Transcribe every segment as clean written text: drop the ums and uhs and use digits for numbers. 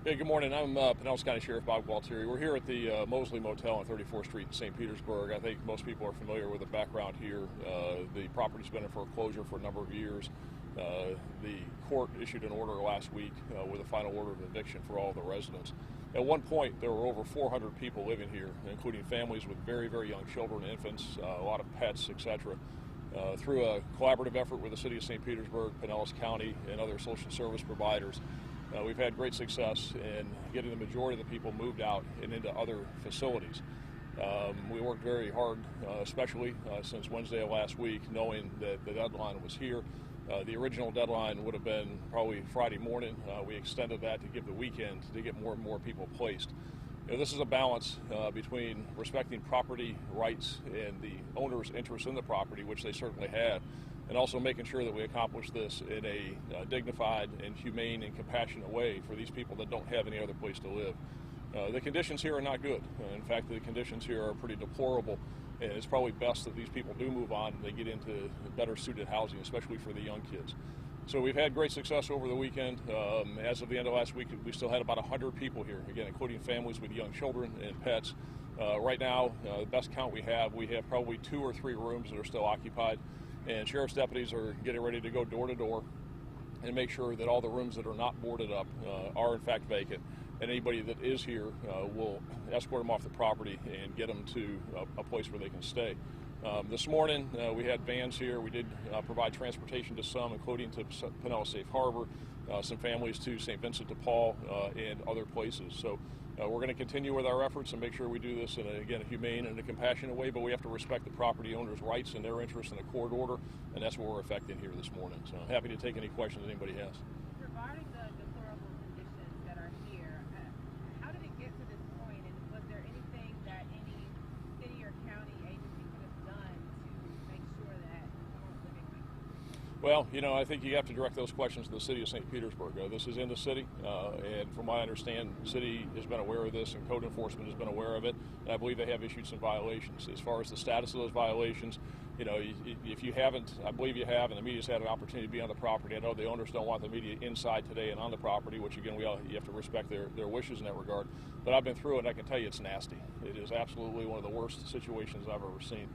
Hey, good morning. I'm Pinellas County Sheriff Bob Gualtieri. We're here at the Mosley Motel on 34th Street in St. Petersburg. I think most people are familiar with the background here. The property's been in foreclosure for a number of years. The court issued an order last week with a final order of eviction for all the residents. At one point, there were over 400 people living here, including families with very, very young children, infants, a lot of pets, etc. Through a collaborative effort with the City of St. Petersburg, Pinellas County, and other social service providers, we've had great success in getting the majority of the people moved out and into other facilities. We worked very hard, especially since Wednesday of last week, knowing that the deadline was here. The original deadline would have been probably Friday morning. We extended that to give the weekend to get more and more people placed. This is a balance between respecting property rights and the owner's interest in the property, which they certainly have, and also making sure that we accomplish this in a dignified and humane and compassionate way for these people that don't have any other place to live. The conditions here are not good. In fact, the conditions here are pretty deplorable, and it's probably best that these people do move on and they get into better suited housing, especially for the young kids. So we've had great success over the weekend. As of the end of last week, we still had about 100 people here, again, including families with young children and pets. Right now, the best count we have probably 2 or 3 rooms that are still occupied, and sheriff's deputies are getting ready to go door to door and make sure that all the rooms that are not boarded up are in fact vacant, and anybody that is here will escort them off the property and get them to a place where they can stay. This morning we had vans here. We did provide transportation to some, including to Pinellas Safe Harbor, some families to St. Vincent de Paul, and other places. So we're going to continue with our efforts and make sure we do this in, a humane and a compassionate way, but we have to respect the property owners' rights and their interests in the court order, and that's what we're affecting here this morning. So I'm happy to take any questions anybody has. Regarding the deplorable conditions that are here, how did it get to this point, and was there anything that any city or county agency could have done to make sure that people weren't living like this? Well, I think you have to direct those questions to the City of St. Petersburg. This is in the city, and from what I understand, the city has been aware of this, and code enforcement has been aware of it, and I believe they have issued some violations. As far as the status of those violations, if you haven't, I believe you have, and the media's had an opportunity to be on the property. I know the owners don't want the media inside today and on the property, which again, you have to respect their wishes in that regard. But I've been through it, and I can tell you it's nasty. It is absolutely one of the worst situations I've ever seen.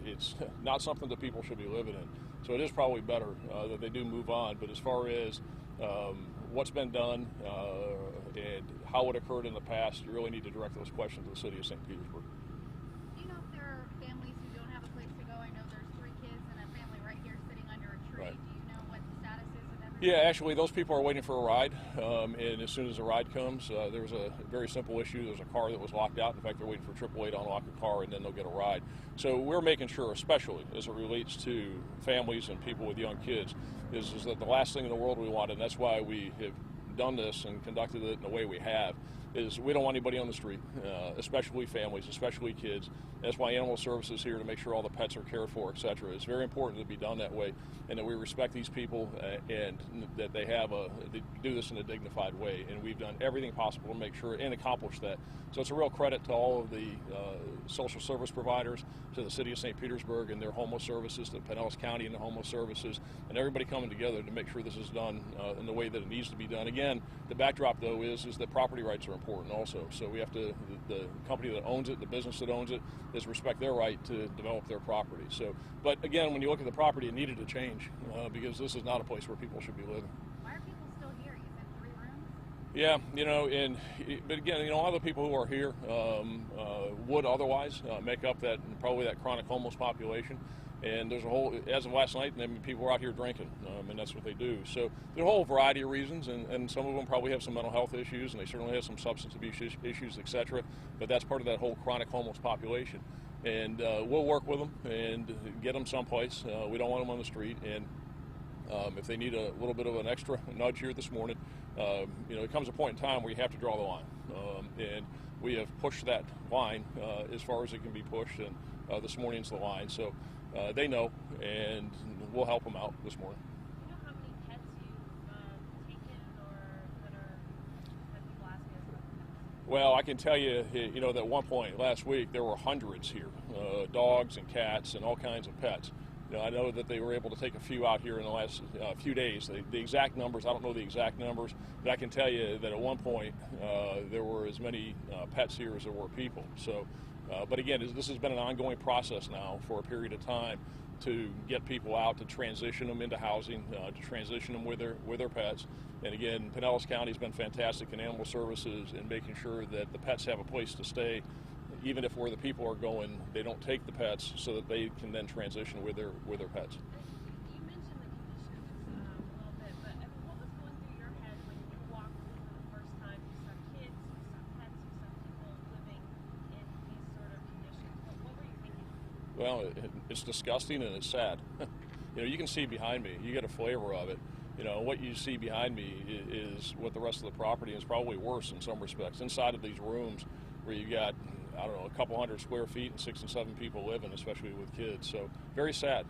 It's not something that people should be living in. So it is probably better that they do move on. But as far as what's been done and how it occurred in the past, you really need to direct those questions to the City of St. Petersburg. Do you know if there are families who don't have a place to go? I know there's 3 kids and a family right here sitting under a tree. Right. Do you know what the status is of everything? Yeah, actually, those people are waiting for a ride, and as soon as the ride comes, there was a very simple issue. There was a car that was locked out. In fact, they're waiting for AAA to unlock the car, and then they'll get a ride. So we're making sure, especially as it relates to families and people with young kids, is that the last thing in the world we want, and that's why we have done this and conducted it in the way we have, is we don't want anybody on the street, especially families, especially kids. That's why Animal Services is here to make sure all the pets are cared for, etc. It's very important to be done that way, and that we respect these people and that they do this in a dignified way. And we've done everything possible to make sure and accomplish that. So it's a real credit to all of the social service providers, to the City of St. Petersburg and their homeless services, to Pinellas County and the homeless services, and everybody coming together to make sure this is done in the way that it needs to be done. Again, the backdrop though is that property rights are important also. So we have to, the company that owns it, the business that owns it, is respect their right to develop their property. So, but again, when you look at the property, it needed to change because this is not a place where people should be living. Why are people still here? You said 3 rooms? Yeah, but again, a lot of the people who are here would otherwise make up probably that chronic homeless population. And there's as of last night, people were out here drinking, and that's what they do. So there's a whole variety of reasons, and some of them probably have some mental health issues, and they certainly have some substance abuse issues, etc. But that's part of that whole chronic homeless population. And we'll work with them and get them someplace. We don't want them on the street. And if they need a little bit of an extra nudge here this morning, it comes a point in time where you have to draw the line. And we have pushed that line as far as it can be pushed, and this morning's the line. So they know, and we'll help them out this morning. Do you know how many pets you've taken or that people asking us about? Well, I can tell you, that at one point last week there were hundreds here, dogs and cats and all kinds of pets. I know that they were able to take a few out here in the last few days. The exact numbers, I don't know the exact numbers, but I can tell you that at one point there were as many pets here as there were people. So, but again, this has been an ongoing process now for a period of time to get people out, to transition them into housing, to transition them with their pets. And again, Pinellas County has been fantastic in animal services in making sure that the pets have a place to stay. Even if where the people are going, they don't take the pets, so that they can then transition with their pets. You mentioned the conditions a little bit, but what was going through your head when you walked in for the first time? You saw kids, you saw pets, you saw people living in these sort of conditions. What were you thinking? Well, it's disgusting and it's sad. You can see behind me. You get a flavor of it. What you see behind me is what the rest of the property is, probably worse in some respects. Inside of these rooms where you got, I don't know, a couple hundred square feet and 6 and 7 people living, especially with kids. So very sad.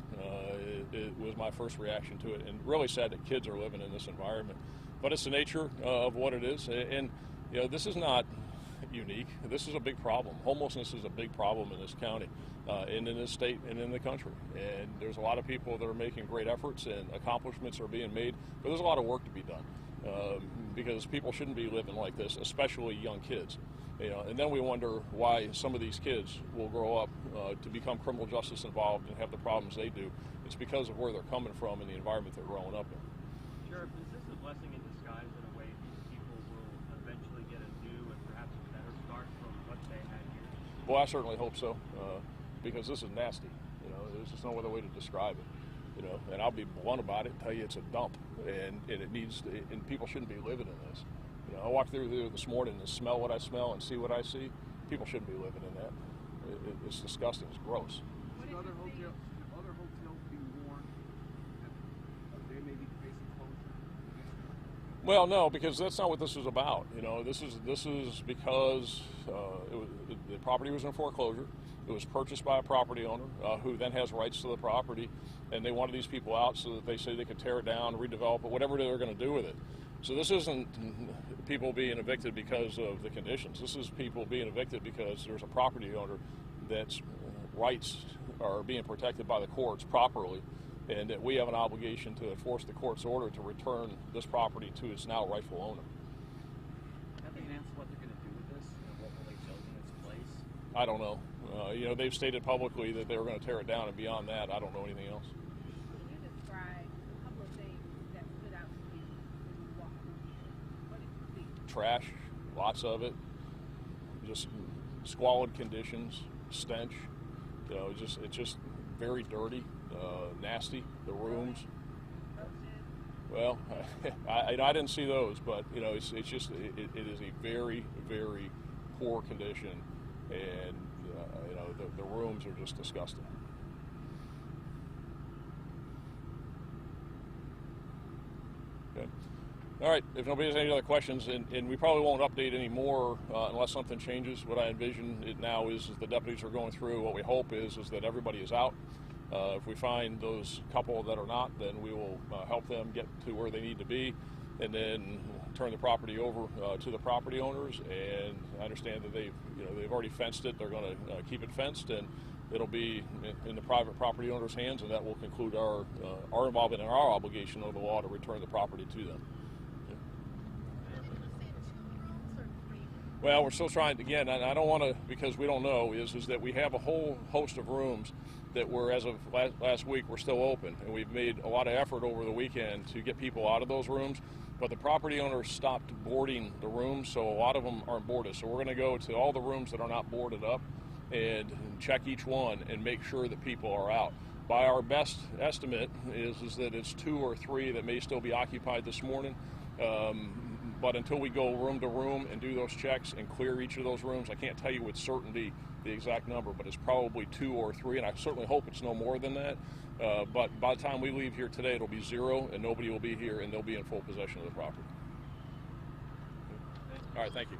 It was my first reaction to it, and really sad that kids are living in this environment. But it's the nature of what it is, and this is not unique. This is a big problem. Homelessness is a big problem in this county, and in this state, and in the country. And there's a lot of people that are making great efforts, and accomplishments are being made, but there's a lot of work to be done, because people shouldn't be living like this, especially young kids. And then we wonder why some of these kids will grow up to become criminal justice involved and have the problems they do. It's because of where they're coming from and the environment they're growing up in. Sheriff, is this a blessing in disguise in a way these people will eventually get a new and perhaps a better start from what they had here? Well, I certainly hope so, because this is nasty. There's just no other way to describe it. And I'll be blunt about it and tell you it's a dump, and people shouldn't be living in this. I walked through there this morning and smell what I smell and see what I see. People shouldn't be living in that. It's disgusting. It's gross. Should other hotels be warned that they may be facing closure? Well, no, because that's not what this is about. This is because the property was in foreclosure. It was purchased by a property owner who then has rights to the property, and they wanted these people out so that they say they could tear it down, redevelop it, whatever they're going to do with it. So this isn't people being evicted because of the conditions. This is people being evicted because there's a property owner that's rights are being protected by the courts properly, and that we have an obligation to enforce the court's order to return this property to its now rightful owner. Have they announced what they're going to do with this, and what will they choose in its place? I don't know. They've stated publicly that they were going to tear it down, and beyond that, I don't know anything else. Can you describe a couple of things that stood out to you when you walked through here? What did you see? Trash, lots of it, just squalid conditions, stench. It's just very dirty, nasty. The rooms. Well, I didn't see those, but it is a very, very poor condition, and the rooms are just disgusting. Okay. All right, if nobody has any other questions, and we probably won't update any more unless something changes. What I envision it now is the deputies are going through. What we hope is that everybody is out. If we find those couple that are not, then we will help them get to where they need to be, and then turn the property over to the property owners. And I understand that they've already fenced it. They're going to keep it fenced, and it'll be in the private property owners' hands, and that will conclude our involvement and our obligation under the law to return the property to them. Well, we're still trying, again, and I don't want to, because we don't know, is that we have a whole host of rooms that were, as of last week, were still open. And we've made a lot of effort over the weekend to get people out of those rooms. But the property owners stopped boarding the rooms, so a lot of them aren't boarded. So we're going to go to all the rooms that are not boarded up and check each one and make sure that people are out. By our best estimate is that it's 2 or 3 that may still be occupied this morning. But until we go room to room and do those checks and clear each of those rooms, I can't tell you with certainty the exact number, but it's probably 2 or 3, and I certainly hope it's no more than that. But by the time we leave here today, it'll be 0, and nobody will be here, and they'll be in full possession of the property. All right, thank you.